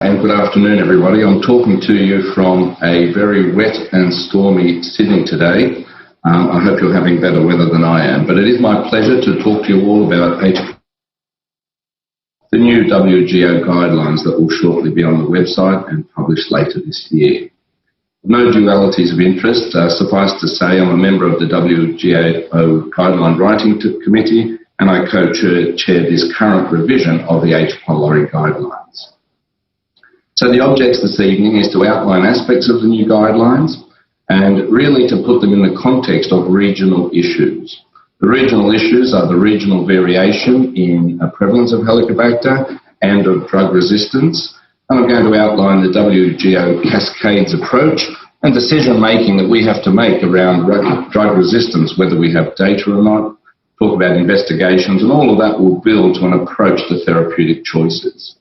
And good afternoon, everybody. I'm talking to you from a very wet and stormy Sydney today. I hope you're having better weather than I am, but it is my pleasure to talk to you all about the new WGO guidelines that will shortly be on the website and published later this year. No dualities of interest. Suffice to say, I'm a member of the WGO Guideline Writing Committee, and I co-chair this current revision of the H. pylori guidelines. So the objects this evening is to outline aspects of the new guidelines and really to put them in the context of regional issues. The regional issues are the regional variation in prevalence of Helicobacter and of drug resistance. And I'm going to outline the WGO cascades approach and decision-making that we have to make around drug resistance, whether we have data or not, talk about investigations, and all of that will build to an approach to therapeutic choices.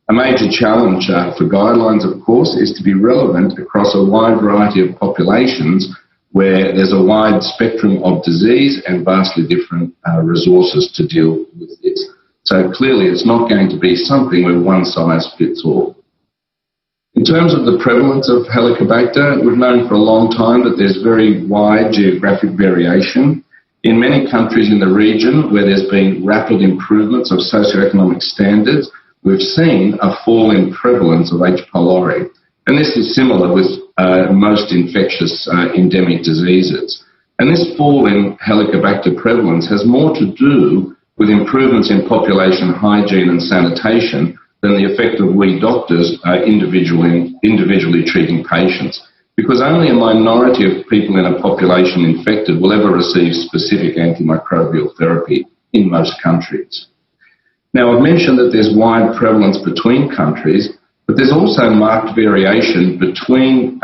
A major challenge for guidelines, of course, is to be relevant across a wide variety of populations where there's a wide spectrum of disease and vastly different resources to deal with this. So clearly it's not going to be something where one size fits all. In terms of the prevalence of Helicobacter, we've known for a long time that there's very wide geographic variation. In many countries in the region where there's been rapid improvements of socioeconomic standards, we've seen a fall in prevalence of H. pylori. And this is similar with most infectious endemic diseases. And this fall in Helicobacter prevalence has more to do with improvements in population hygiene and sanitation than the effect of we doctors individually treating patients. Because only a minority of people in a population infected will ever receive specific antimicrobial therapy in most countries. Now, I've mentioned that there's wide prevalence between countries, but there's also marked variation between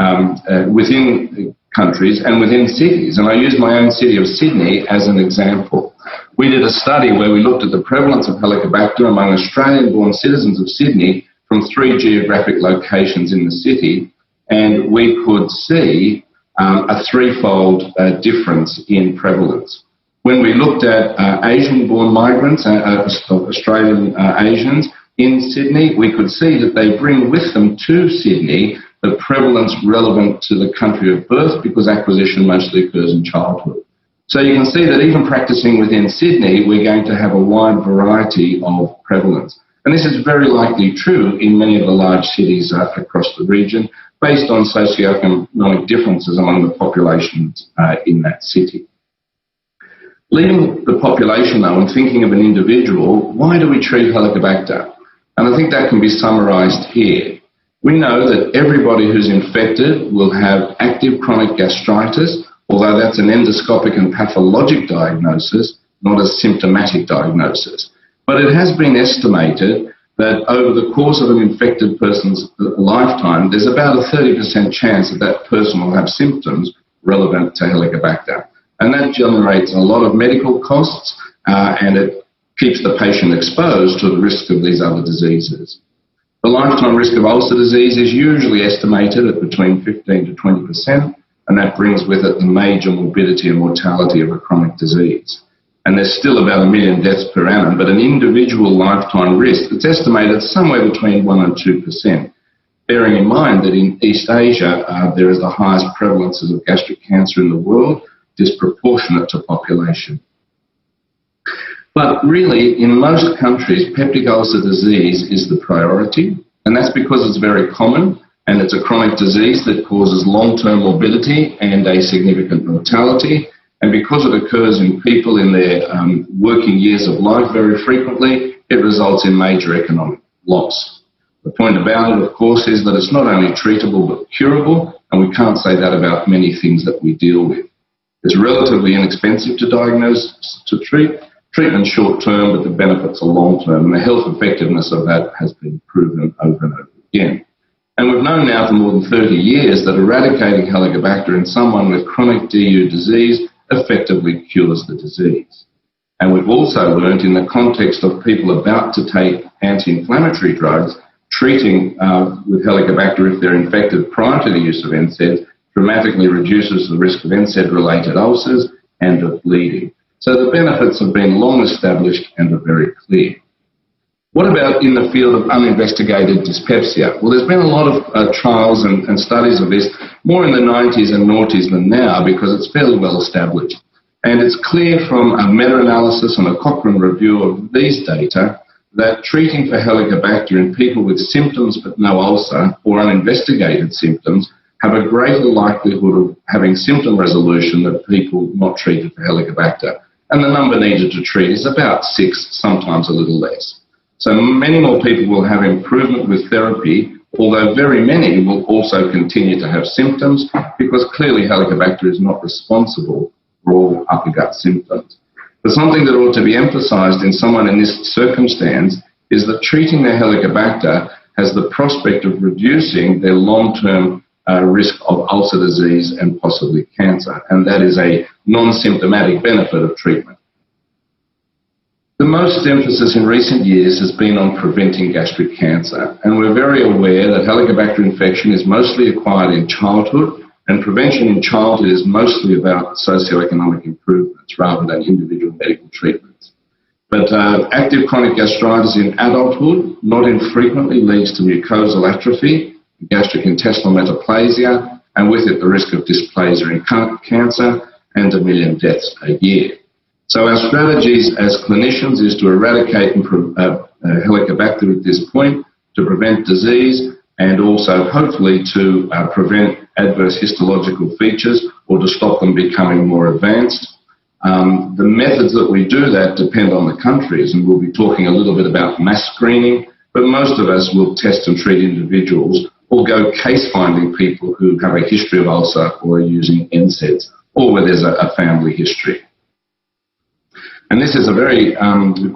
within countries and within cities. And I use my own city of Sydney as an example. We did a study where we looked at the prevalence of Helicobacter among Australian-born citizens of Sydney from 3 geographic locations in the city, and we could see a threefold difference in prevalence. When we looked at Asian-born migrants, Australian Asians in Sydney, we could see that they bring with them to Sydney the prevalence relevant to the country of birth because acquisition mostly occurs in childhood. So you can see that even practicing within Sydney, we're going to have a wide variety of prevalence. And this is very likely true in many of the large cities across the region based on socioeconomic differences among the populations in that city. Leaving the population, though, and thinking of an individual, why do we treat Helicobacter? And I think that can be summarised here. We know that everybody who's infected will have active chronic gastritis, although that's an endoscopic and pathologic diagnosis, not a symptomatic diagnosis. But it has been estimated that over the course of an infected person's lifetime, there's about a 30% chance that that person will have symptoms relevant to Helicobacter. And that generates a lot of medical costs and it keeps the patient exposed to the risk of these other diseases. The lifetime risk of ulcer disease is usually estimated at between 15 to 20%, and that brings with it the major morbidity and mortality of a chronic disease. And there's still about 1 million deaths per annum, but an individual lifetime risk that's estimated somewhere between 1 and 2%. Bearing in mind that in East Asia, there is the highest prevalences of gastric cancer in the world, disproportionate to population. But really, in most countries, peptic ulcer disease is the priority, and that's because it's very common, and it's a chronic disease that causes long-term morbidity and a significant mortality, and because it occurs in people in their working years of life very frequently, it results in major economic loss. The point about it, of course, is that it's not only treatable but curable, and we can't say that about many things that we deal with. It's relatively inexpensive to diagnose, to treat. Treatment's short-term, but the benefits are long-term, and the health effectiveness of that has been proven over and over again. And we've known now for more than 30 years that eradicating Helicobacter in someone with chronic DU disease effectively cures the disease. And we've also learned in the context of people about to take anti-inflammatory drugs, treating with Helicobacter if they're infected prior to the use of NSAIDs dramatically reduces the risk of NSAID-related ulcers and of bleeding. So the benefits have been long established and are very clear. What about in the field of uninvestigated dyspepsia? Well, there's been a lot of trials and studies of this, more in the 90s and noughties than now, because it's fairly well established. And it's clear from a meta-analysis and a Cochrane review of these data that treating for Helicobacter in people with symptoms but no ulcer or uninvestigated symptoms have a greater likelihood of having symptom resolution than people not treated for Helicobacter. And the number needed to treat is about 6, sometimes a little less. So many more people will have improvement with therapy, although very many will also continue to have symptoms because clearly Helicobacter is not responsible for all upper gut symptoms. But something that ought to be emphasised in someone in this circumstance is that treating their Helicobacter has the prospect of reducing their long-term risk of ulcer disease and possibly cancer, and that is a non-symptomatic benefit of treatment. The most emphasis in recent years has been on preventing gastric cancer, and we're very aware that Helicobacter infection is mostly acquired in childhood, and prevention in childhood is mostly about socioeconomic improvements rather than individual medical treatments. But active chronic gastritis in adulthood not infrequently leads to mucosal atrophy, gastric intestinal metaplasia, and with it the risk of dysplasia in cancer and 1 million deaths a year. So our strategies as clinicians is to eradicate Helicobacter at this point, to prevent disease, and also hopefully to prevent adverse histological features or to stop them becoming more advanced. The methods that we do that depend on the countries, and we'll be talking a little bit about mass screening, but most of us will test and treat individuals or go case finding people who have a history of ulcer or are using NSAIDs or where there's a family history. And this is a very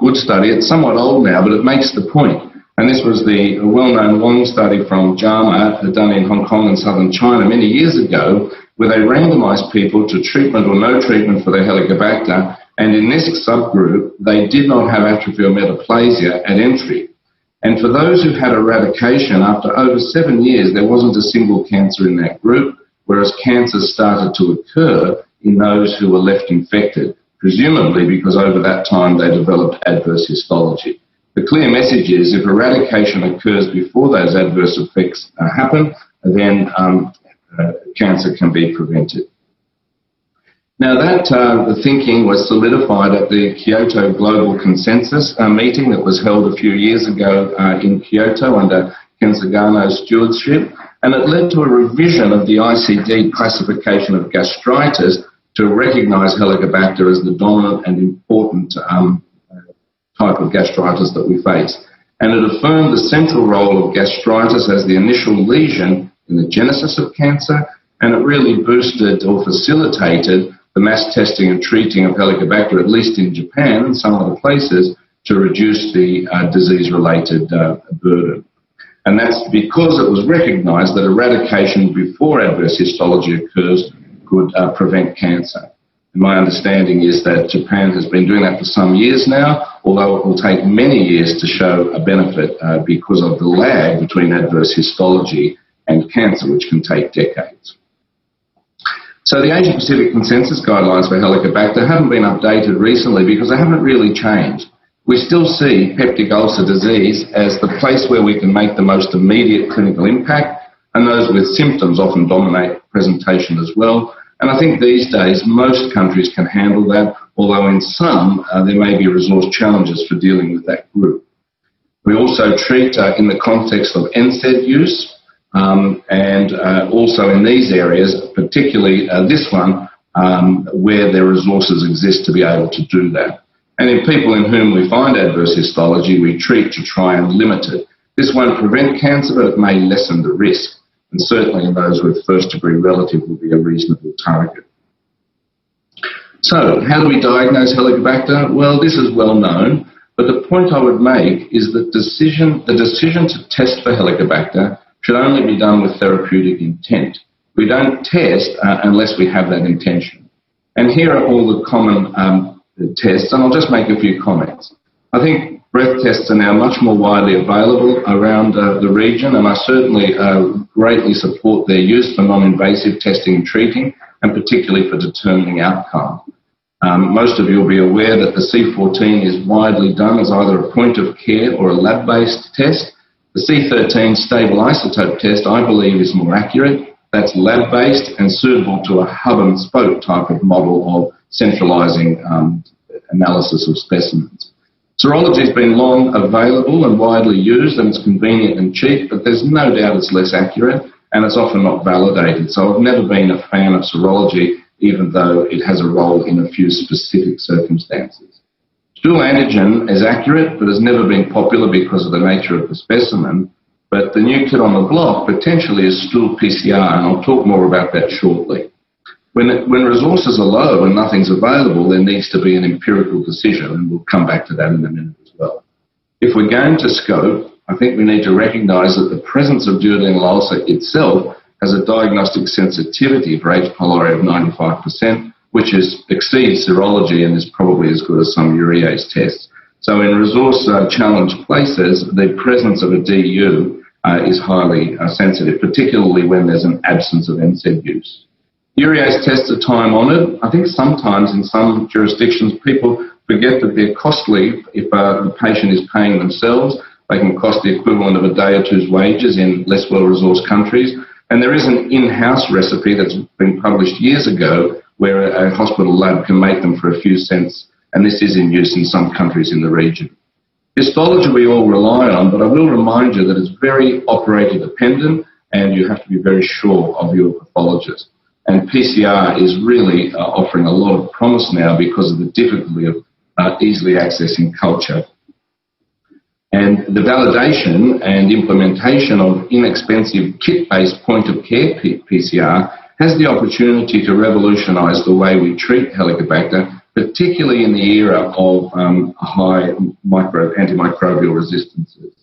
good study. It's somewhat old now, but it makes the point. And this was the well-known Wong study from JAMA done in Hong Kong and southern China many years ago, where they randomized people to treatment or no treatment for their Helicobacter. And in this subgroup, they did not have atrophy or metaplasia at entry. And for those who had eradication, after over 7 years, there wasn't a single cancer in that group, whereas cancers started to occur in those who were left infected, presumably because over that time they developed adverse histology. The clear message is if eradication occurs before those adverse effects happen, then cancer can be prevented. Now that the thinking was solidified at the Kyoto Global Consensus meeting that was held a few years ago in Kyoto under Ken Sugano's stewardship, and it led to a revision of the ICD classification of gastritis to recognise Helicobacter as the dominant and important type of gastritis that we face. And it affirmed the central role of gastritis as the initial lesion in the genesis of cancer, and it really boosted or facilitated the mass testing and treating of Helicobacter, at least in Japan and some other places, to reduce the disease-related burden. And that's because it was recognised that eradication before adverse histology occurs could prevent cancer. And my understanding is that Japan has been doing that for some years now, although it will take many years to show a benefit because of the lag between adverse histology and cancer, which can take decades. So the Asia Pacific Consensus Guidelines for Helicobacter haven't been updated recently because they haven't really changed. We still see peptic ulcer disease as the place where we can make the most immediate clinical impact, and those with symptoms often dominate presentation as well. And I think these days most countries can handle that, although in some there may be resource challenges for dealing with that group. We also treat in the context of NSAID use, and also in these areas, particularly this one, where their resources exist to be able to do that. And in people in whom we find adverse histology, we treat to try and limit it. This won't prevent cancer, but it may lessen the risk. And certainly in those with first-degree relative will be a reasonable target. So, how do we diagnose Helicobacter? Well, this is well known, but the point I would make is that the decision to test for Helicobacter should only be done with therapeutic intent. We don't test unless we have that intention. And here are all the common tests, and I'll just make a few comments. I think breath tests are now much more widely available around the region, and I certainly greatly support their use for non-invasive testing and treating, and particularly for determining outcome. Most of you will be aware that the C14 is widely done as either a point of care or a lab-based test. The C13 stable isotope test, I believe, is more accurate. That's lab-based and suitable to a hub and spoke type of model of centralising analysis of specimens. Serology has been long available and widely used, and it's convenient and cheap, but there's no doubt it's less accurate and it's often not validated. So I've never been a fan of serology, even though it has a role in a few specific circumstances. Stool antigen is accurate, but has never been popular because of the nature of the specimen. But the new kid on the block potentially is stool PCR, and I'll talk more about that shortly. When resources are low and nothing's available, there needs to be an empirical decision, and we'll come back to that in a minute as well. If we're going to scope, I think we need to recognise that the presence of duodenal ulcer itself has a diagnostic sensitivity for H. pylori of 95%, which exceeds serology and is probably as good as some urease tests. So in resource-challenged places, the presence of a DU is highly sensitive, particularly when there's an absence of NSAID use. Urease tests are time-honoured. I think sometimes in some jurisdictions people forget that they're costly if the patient is paying themselves. They can cost the equivalent of a day or two's wages in less well-resourced countries. And there is an in-house recipe that's been published years ago where a hospital lab can make them for a few cents, and this is in use in some countries in the region. Histology we all rely on, but I will remind you that it's very operator dependent and you have to be very sure of your pathologist. And PCR is really offering a lot of promise now because of the difficulty of easily accessing culture. And the validation and implementation of inexpensive kit-based point-of-care PCR has the opportunity to revolutionise the way we treat Helicobacter, particularly in the era of high antimicrobial resistances.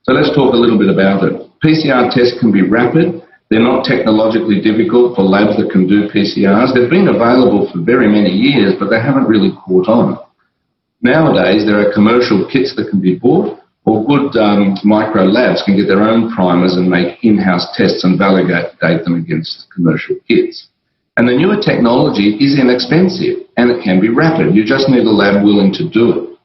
So let's talk a little bit about it. PCR tests can be rapid. They're not technologically difficult for labs that can do PCRs. They've been available for very many years, but they haven't really caught on. Nowadays, there are commercial kits that can be bought, or good micro labs can get their own primers and make in-house tests and validate them against commercial kits. And the newer technology is inexpensive and it can be rapid. You just need a lab willing to do it.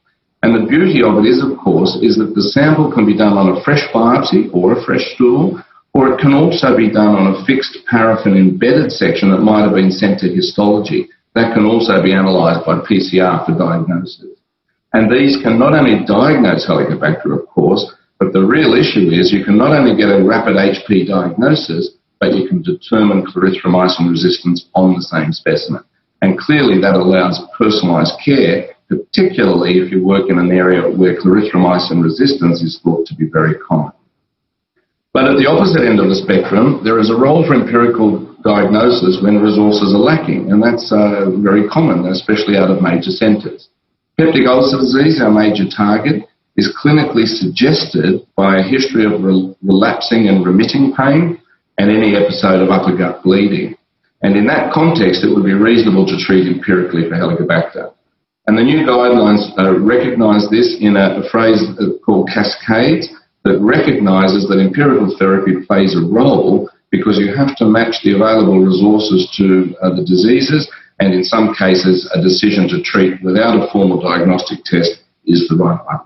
And the beauty of it is, of course, is that the sample can be done on a fresh biopsy or a fresh stool, or it can also be done on a fixed paraffin-embedded section that might have been sent to histology. That can also be analysed by PCR for diagnosis. And these can not only diagnose Helicobacter, of course, but the real issue is you can not only get a rapid HP diagnosis, but you can determine clarithromycin resistance on the same specimen. And clearly that allows personalised care, particularly if you work in an area where clarithromycin resistance is thought to be very common. But at the opposite end of the spectrum, there is a role for empirical diagnosis when resources are lacking, and that's very common, especially out of major centres. Peptic ulcer disease, our major target, is clinically suggested by a history of relapsing and remitting pain and any episode of upper gut bleeding. And in that context, it would be reasonable to treat empirically for Helicobacter. And the new guidelines recognise this in a phrase called cascades that recognises that empirical therapy plays a role because you have to match the available resources to the diseases, and in some cases a decision to treat without a formal diagnostic test is the right one.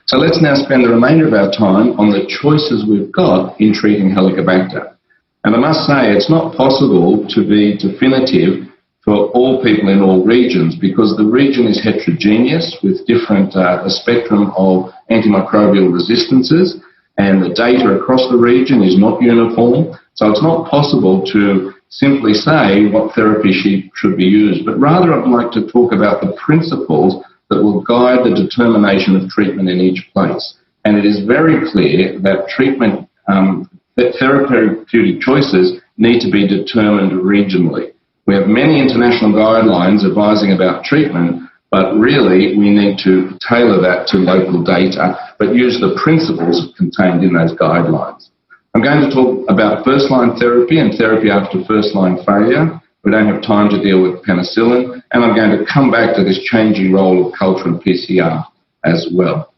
So let's now spend the remainder of our time on the choices we've got in treating Helicobacter. And I must say it's not possible to be definitive for all people in all regions because the region is heterogeneous with different a spectrum of antimicrobial resistances, and the data across the region is not uniform. So it's not possible to simply say what therapy should be used, but rather I'd like to talk about the principles that will guide the determination of treatment in each place. And it is very clear that treatment, that therapeutic choices need to be determined regionally. We have many international guidelines advising about treatment, but really we need to tailor that to local data, but use the principles contained in those guidelines. I'm going to talk about first-line therapy and therapy after first-line failure. We don't have time to deal with penicillin, and I'm going to come back to this changing role of culture and PCR as well.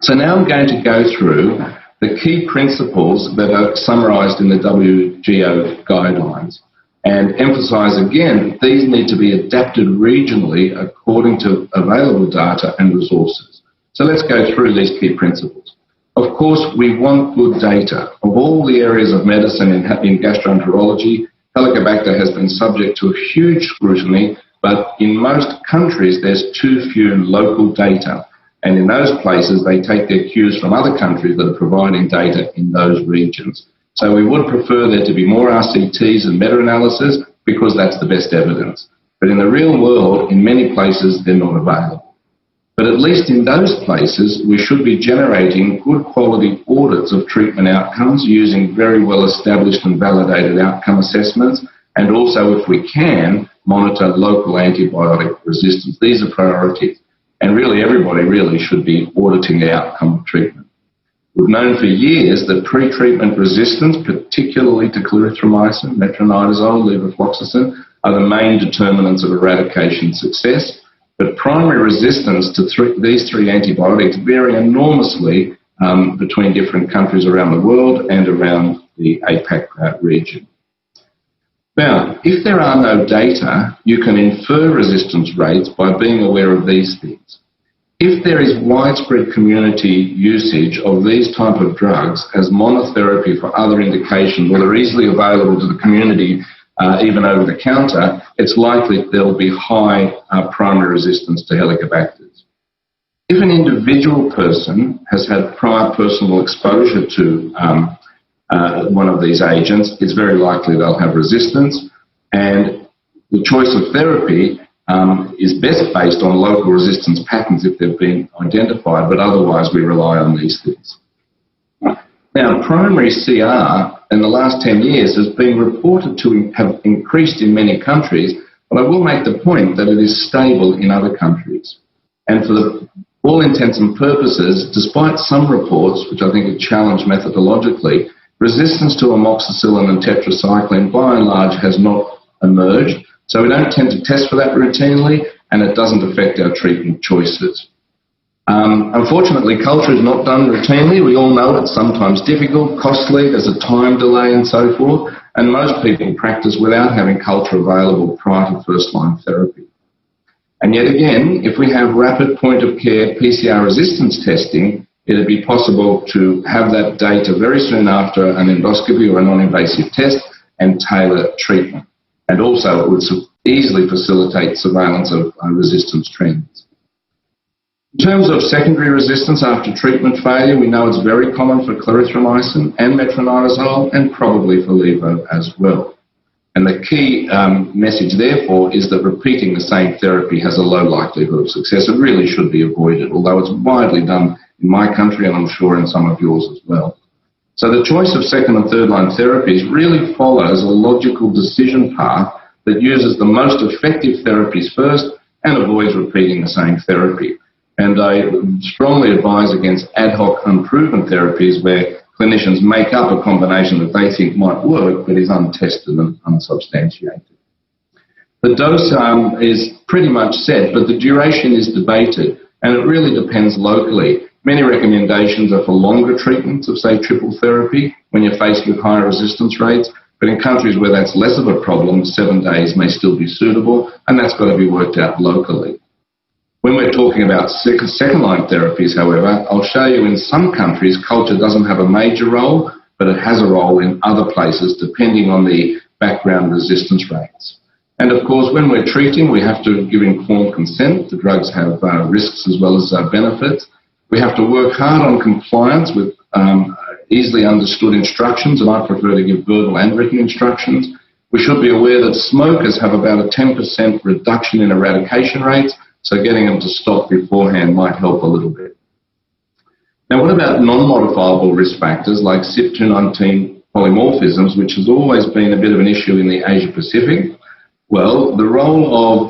So now I'm going to go through the key principles that are summarised in the WGO guidelines. and emphasise again that these need to be adapted regionally according to available data and resources. So let's go through these key principles. Of course, we want good data. Of all the areas of medicine in gastroenterology, Helicobacter has been subject to a huge scrutiny, but in most countries there's too few local data. And in those places, they take their cues from other countries that are providing data in those regions. So we would prefer there to be more RCTs and meta-analysis because that's the best evidence. But in the real world, in many places, they're not available. But at least in those places, we should be generating good quality audits of treatment outcomes using very well established and validated outcome assessments, and also, if we can, monitor local antibiotic resistance. These are priorities. And really, everybody really should be auditing the outcome of treatment. We've known for years that pre-treatment resistance, particularly to clarithromycin, metronidazole, levofloxacin, are the main determinants of eradication success. But primary resistance to these three antibiotics vary enormously between different countries around the world and around the APAC region. Now, if there are no data, you can infer resistance rates by being aware of these things. If there is widespread community usage of these type of drugs as monotherapy for other indications, or they're easily available to the community even over the counter, it's likely there will be high primary resistance to Helicobacters. If an individual person has had prior personal exposure to one of these agents, it's very likely they'll have resistance, and the choice of therapy is best based on local resistance patterns if they've been identified, but otherwise we rely on these things. Now, primary CR in the last 10 years has been reported to have increased in many countries, but I will make the point that it is stable in other countries. And for all intents and purposes, despite some reports, which I think are challenged methodologically, resistance to amoxicillin and tetracycline by and large has not emerged. So we don't tend to test for that routinely, and it doesn't affect our treatment choices. Unfortunately, culture is not done routinely. We all know it's sometimes difficult, costly, there's a time delay and so forth, and most people practice without having culture available prior to first-line therapy. And yet again, if we have rapid point-of-care PCR resistance testing, it'd be possible to have that data very soon after an endoscopy or a non-invasive test and tailor treatment. And also, it would easily facilitate surveillance of resistance trends. In terms of secondary resistance after treatment failure, we know it's very common for clarithromycin and metronidazole, and probably for levo as well. And the key message, therefore, is that repeating the same therapy has a low likelihood of success. It really should be avoided, although it's widely done in my country, and I'm sure in some of yours as well. So the choice of second and third line therapies really follows a logical decision path that uses the most effective therapies first and avoids repeating the same therapy. And I strongly advise against ad hoc unproven therapies where clinicians make up a combination that they think might work but is untested and unsubstantiated. The dose is pretty much set, but the duration is debated, and it really depends locally. Many recommendations are for longer treatments of, say, triple therapy when you're faced with higher resistance rates, but in countries where that's less of a problem, 7 days may still be suitable, and that's got to be worked out locally. When we're talking about second-line therapies, however, I'll show you in some countries culture doesn't have a major role, but it has a role in other places depending on the background resistance rates. And of course, when we're treating, we have to give informed consent. The drugs have risks as well as benefits. We have to work hard on compliance with easily understood instructions, and I prefer to give verbal and written instructions. We should be aware that smokers have about a 10% reduction in eradication rates, so getting them to stop beforehand might help a little bit. Now, what about non-modifiable risk factors like CYP219 polymorphisms, which has always been a bit of an issue in the Asia-Pacific? Well, the role of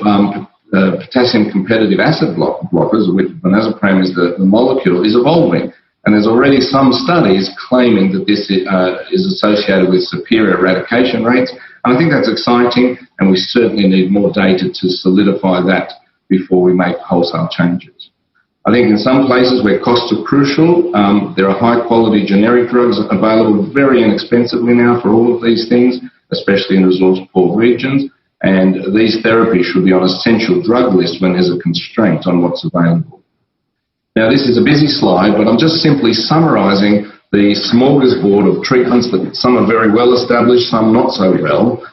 potassium competitive acid blockers, of which vonazepam is the molecule, is evolving. And there's already some studies claiming that this is associated with superior eradication rates. And I think that's exciting, and we certainly need more data to solidify that before we make wholesale changes. I think in some places where costs are crucial, there are high-quality generic drugs available very inexpensively now for all of these things, especially in resource-poor regions, and these therapies should be on essential drug list when there's a constraint on what's available. Now, this is a busy slide, but I'm just simply summarising the smorgasbord of treatments that some are very well established, some not so well.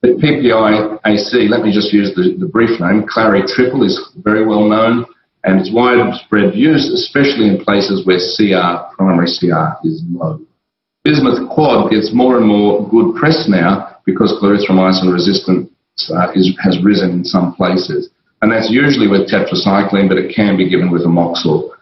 The PPI-AC, let me just use the brief name, Clary Triple is very well known, and it's widespread use, especially in places where primary CR is low. Bismuth Quad gets more and more good press now because clarithromycin resistance has risen in some places. And that's usually with tetracycline, but it can be given with amoxil.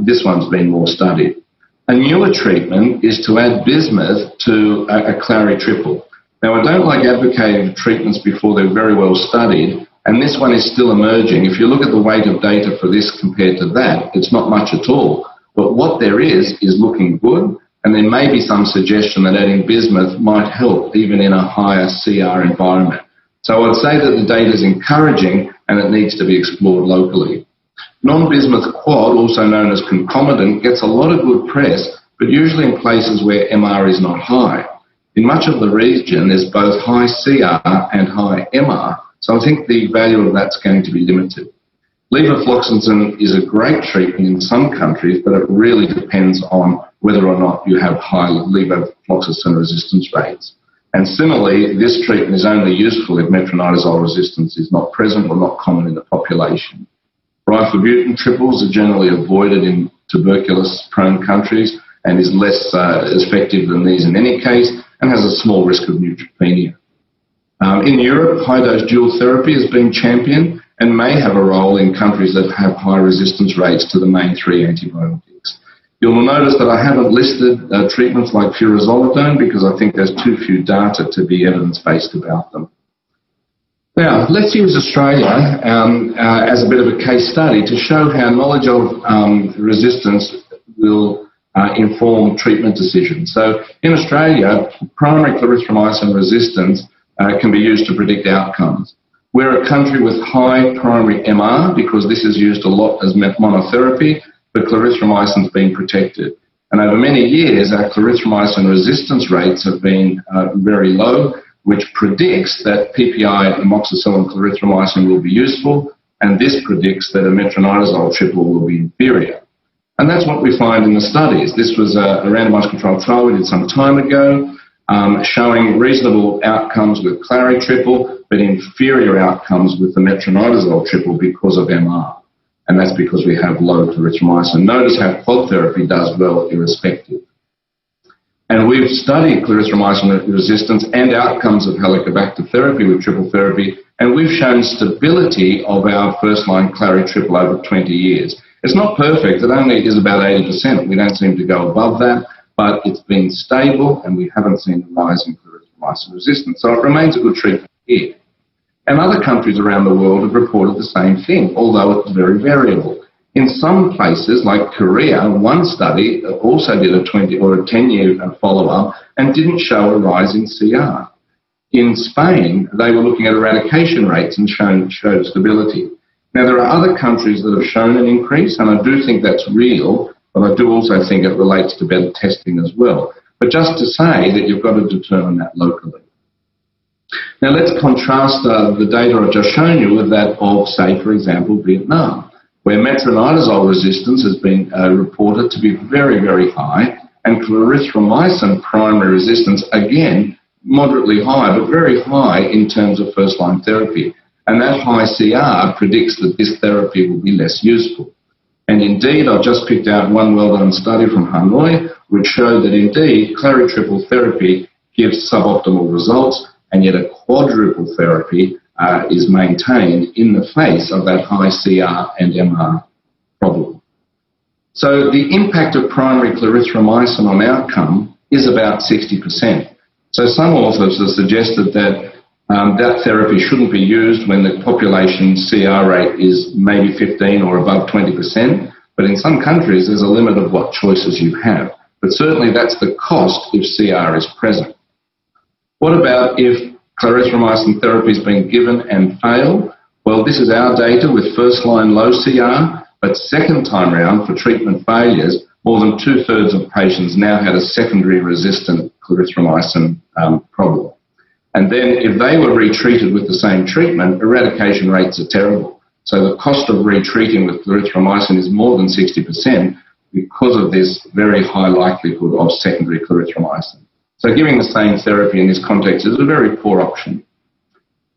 This one's been more studied. A newer treatment is to add bismuth to a Clary Triple. Now, I don't like advocating treatments before they're very well studied, and this one is still emerging. If you look at the weight of data for this compared to that, it's not much at all. But what there is looking good, and there may be some suggestion that adding bismuth might help even in a higher CR environment. So I'd say that the data is encouraging and it needs to be explored locally. Non-bismuth quad, also known as concomitant, gets a lot of good press, but usually in places where MR is not high. In much of the region, there's both high CR and high MR, so I think the value of that's going to be limited. Levofloxacin is a great treatment in some countries, but it really depends on whether or not you have high levofloxacin resistance rates. And similarly, this treatment is only useful if metronidazole resistance is not present or not common in the population. Rifabutin triples are generally avoided in tuberculosis-prone countries and is less effective than these in any case and has a small risk of neutropenia. In Europe, high-dose dual therapy has been championed and may have a role in countries that have high resistance rates to the main three antibiotics. You'll notice that I haven't listed treatments like furosemide because I think there's too few data to be evidence-based about them. Now, let's use Australia as a bit of a case study to show how knowledge of resistance will inform treatment decisions. So in Australia, primary clarithromycin resistance can be used to predict outcomes. We're a country with high primary MR because this is used a lot as monotherapy, but clarithromycin's been protected. And over many years, our clarithromycin resistance rates have been very low, which predicts that PPI, amoxicillin, clarithromycin will be useful, and this predicts that a metronidazole triple will be inferior. And that's what we find in the studies. This was a randomized controlled trial we did some time ago, showing reasonable outcomes with Clary triple, but inferior outcomes with the metronidazole triple because of MR. And that's because we have low clarithromycin. Notice how quad therapy does well irrespective. And we've studied clarithromycin resistance and outcomes of Helicobacter therapy with triple therapy, and we've shown stability of our first-line Clary triple over 20 years. It's not perfect. It only is about 80%. We don't seem to go above that, but it's been stable, and we haven't seen a rise in clarithromycin resistance. So it remains a good treatment here. And other countries around the world have reported the same thing, although it's very variable. In some places, like Korea, one study also did a 20 or a 10-year follow-up and didn't show a rise in CR. In Spain, they were looking at eradication rates and showed stability. Now, there are other countries that have shown an increase, and I do think that's real, but I do also think it relates to better testing as well. But just to say that you've got to determine that locally. Now, let's contrast the data I've just shown you with that of, say, for example, Vietnam, where metronidazole resistance has been reported to be very, very high, and clarithromycin primary resistance, again, moderately high, but very high in terms of first-line therapy. And that high CR predicts that this therapy will be less useful. And indeed, I've just picked out one well-done study from Hanoi, which showed that indeed, Clary triple therapy gives suboptimal results, and yet a quadruple therapy is maintained in the face of that high CR and MR problem. So the impact of primary clarithromycin on outcome is about 60%. So some authors have suggested that that therapy shouldn't be used when the population CR rate is maybe 15 or above 20%, but in some countries there's a limit of what choices you have. But certainly that's the cost if CR is present. What about if clarithromycin therapy has been given and failed? Well, this is our data with first-line low CR, but second time round for treatment failures, more than 2/3 of patients now had a secondary resistant clarithromycin problem. And then if they were retreated with the same treatment, eradication rates are terrible. So the cost of retreating with clarithromycin is more than 60% because of this very high likelihood of secondary clarithromycin. So giving the same therapy in this context is a very poor option.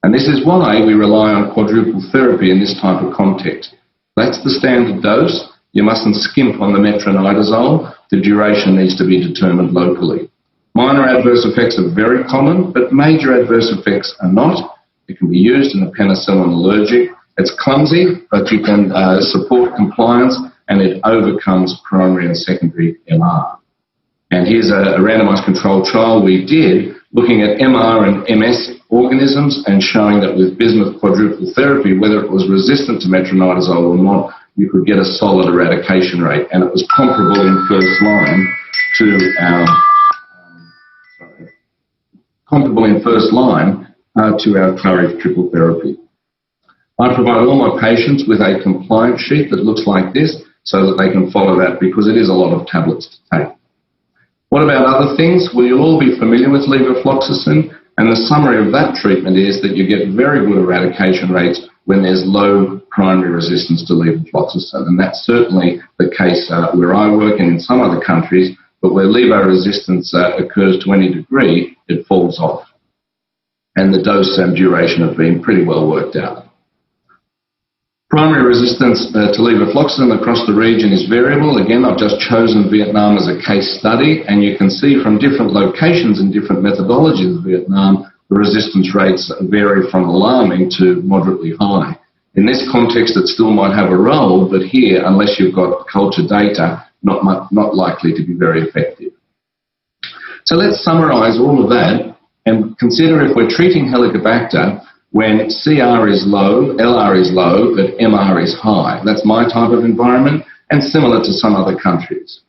And this is why we rely on quadruple therapy in this type of context. That's the standard dose. You mustn't skimp on the metronidazole. The duration needs to be determined locally. Minor adverse effects are very common, but major adverse effects are not. It can be used in a penicillin allergic. It's clumsy, but you can support compliance, and it overcomes primary and secondary MR. And here's a randomized controlled trial we did looking at MR and MS organisms and showing that with bismuth quadruple therapy, whether it was resistant to metronidazole or not, you could get a solid eradication rate, and it was comparable in first line to our Clarif triple therapy. I provide all my patients with a compliance sheet that looks like this so that they can follow that, because it is a lot of tablets to take. What about other things? Well, you'll all be familiar with levofloxacin, and the summary of that treatment is that you get very good eradication rates when there's low primary resistance to levofloxacin, and that's certainly the case where I work and in some other countries, but where levo resistance occurs to any degree, it falls off. And the dose and duration have been pretty well worked out. Primary resistance to levofloxacin across the region is variable. Again, I've just chosen Vietnam as a case study, and you can see from different locations and different methodologies in Vietnam, the resistance rates vary from alarming to moderately high. In this context, it still might have a role, but here, unless you've got culture data, not likely to be very effective. So let's summarise all of that and consider if we're treating Helicobacter when CR is low, LR is low, but MR is high. That's my type of environment, and similar to some other countries.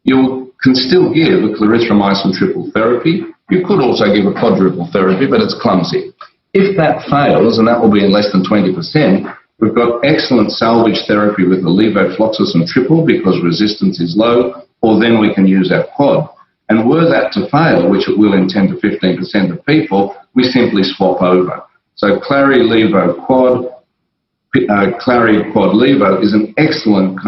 You can still give a clarithromycin triple therapy. You could also give a quadruple therapy, but it's clumsy. If that fails, and that will be in less than 20%, we've got excellent salvage therapy with the levofloxacin triple because resistance is low, or then we can use our quad. And were that to fail, which it will in 10 to 15% of people, we simply swap over. So Clari Levo Quad, Clari Quad Levo is an excellent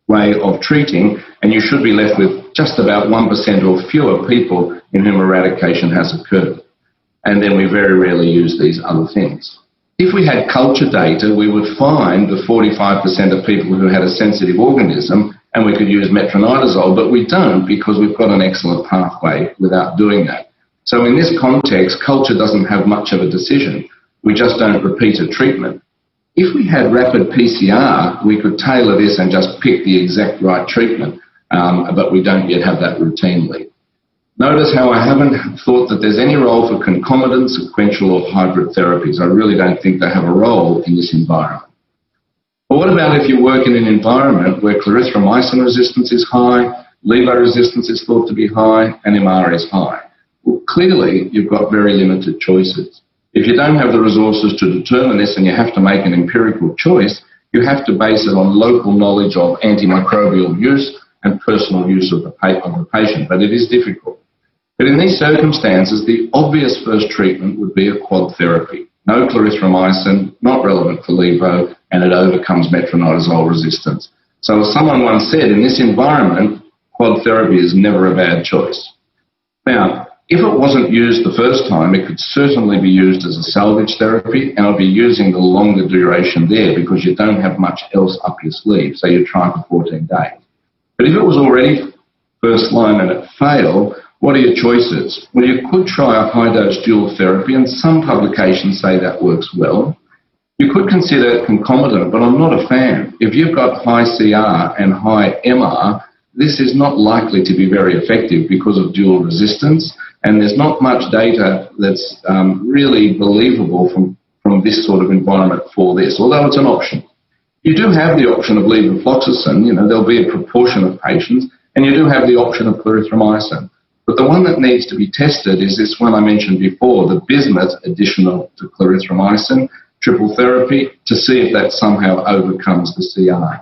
way of treating, and you should be left with just about 1% or fewer people in whom eradication has occurred. And then we very rarely use these other things. If we had culture data, we would find the 45% of people who had a sensitive organism, and we could use metronidazole, but we don't because we've got an excellent pathway without doing that. So in this context, culture doesn't have much of a decision. We just don't repeat a treatment. If we had rapid PCR, we could tailor this and just pick the exact right treatment, but we don't yet have that routinely. Notice how I haven't thought that there's any role for concomitant, sequential or hybrid therapies. I really don't think they have a role in this environment. But what about if you work in an environment where clarithromycin resistance is high, levo resistance is thought to be high, and MR is high? Well, clearly, you've got very limited choices. If you don't have the resources to determine this and you have to make an empirical choice, you have to base it on local knowledge of antimicrobial use and personal use of the patient, but it is difficult. But in these circumstances, the obvious first treatment would be a quad therapy. No clarithromycin, not relevant for levo, and it overcomes metronidazole resistance. So as someone once said, in this environment, quad therapy is never a bad choice. Now, if it wasn't used the first time, it could certainly be used as a salvage therapy, and I'll be using the longer duration there because you don't have much else up your sleeve, so you try for 14 days. But if it was already first line and it failed, what are your choices? Well, you could try a high-dose dual therapy, and some publications say that works well. You could consider concomitant, but I'm not a fan. If you've got high CR and high MR, this is not likely to be very effective because of dual resistance, and there's not much data that's really believable from this sort of environment for this, although it's an option. You do have the option of levofloxacin, there'll be a proportion of patients, and you do have the option of clarithromycin. But the one that needs to be tested is this one I mentioned before, the bismuth additional to clarithromycin, triple therapy, to see if that somehow overcomes the CI.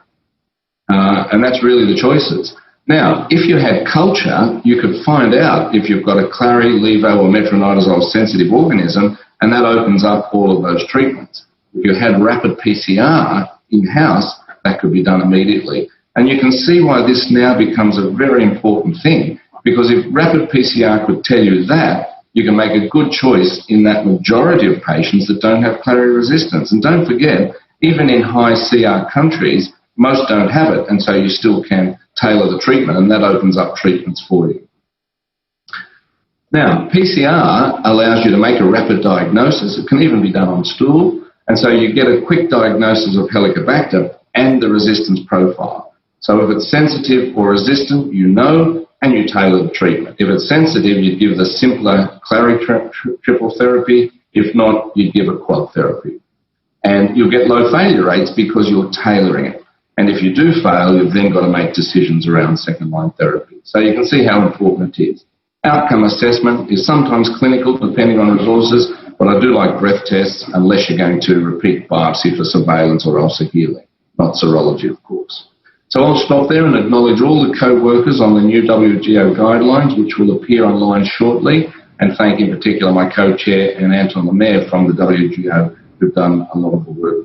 And that's really the choices. Now, if you had culture, you could find out if you've got a clary, levo or metronidazole sensitive organism, and that opens up all of those treatments. If you had rapid PCR in-house, that could be done immediately. And you can see why this now becomes a very important thing, because if rapid PCR could tell you that, you can make a good choice in that majority of patients that don't have clary resistance. And don't forget, even in high CR countries, most don't have it, and so you still can tailor the treatment, and that opens up treatments for you. Now, PCR allows you to make a rapid diagnosis. It can even be done on stool, and so you get a quick diagnosis of Helicobacter and the resistance profile. So if it's sensitive or resistant, you know, and you tailor the treatment. If it's sensitive, you give the simpler clary triple therapy. If not, you give a quad therapy. And you'll get low failure rates because you're tailoring it. And if you do fail, you've then got to make decisions around second-line therapy. So you can see how important it is. Outcome assessment is sometimes clinical, depending on resources, but I do like breath tests unless you're going to repeat biopsy for surveillance or ulcer healing, not serology, of course. So I'll stop there and acknowledge all the co-workers on the new WGO guidelines, which will appear online shortly, and thank in particular my co-chair and Anton Lemaire from the WGO, who've done a lot of the work.